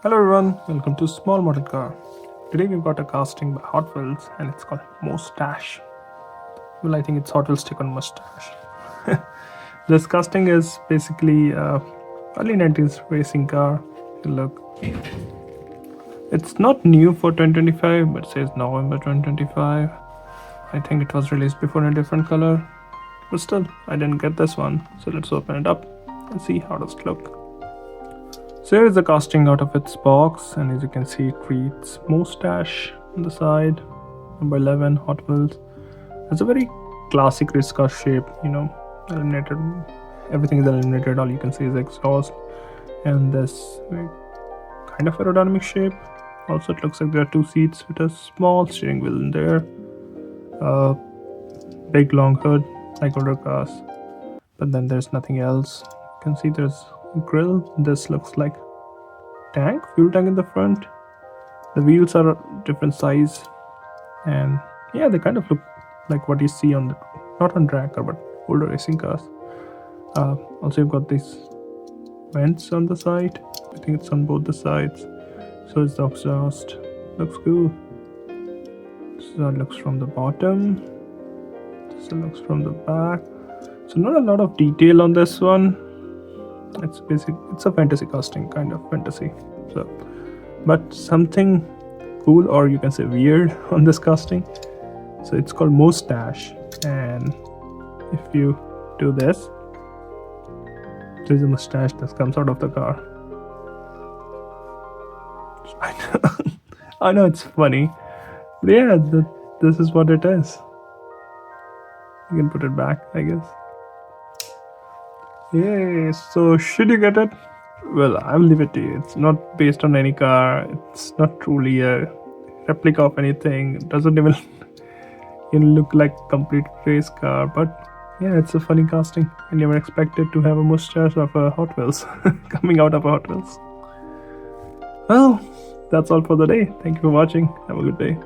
Hello everyone, welcome to Small Model Car. Today we've got a casting by Hot Wheels and it's called Mustache. Well, I think it's Hot Wheels take on Mustache. This casting is basically early 90s racing car. Look, it's not new for 2025, but it says November 2025. I think it was released before in a different color, but still, I didn't get this one. So let's open it up and see how does it look. So here is the casting out of its box, and as you can see, it reads Mustache on the side, number 11, Hot Wheels. It's a very classic race car shape, eliminated. Everything is eliminated, all you can see is exhaust, and this kind of aerodynamic shape. Also, it looks like there are two seats with a small steering wheel in there, big long hood like older cars, but then there's nothing else. You can see there's grill. This looks like fuel tank in the front. The wheels are different size, and yeah, they kind of look like what you see on the not on drag car but older racing cars. Also, you've got these vents on the side. I think it's on both the sides. So it's the exhaust. Looks cool. So it looks from the bottom. This looks from the back. So not a lot of detail on this one. It's a fantasy casting, kind of fantasy. So, but something cool, or you can say weird, on this casting. So it's called Mustache, and if you do this, there's a mustache that comes out of the car. I know it's funny, but yeah, this is what it is. You can put it back, I guess. Yay, so should you get it? Well, I'll leave it to you. It's not based on any car. It's not truly a replica of anything. It doesn't even look like a complete race car. But yeah, it's a funny casting. I never expected to have a mustache of a Hot Wheels coming out of a Hot Wheels. Well, that's all for the day. Thank you for watching. Have a good day.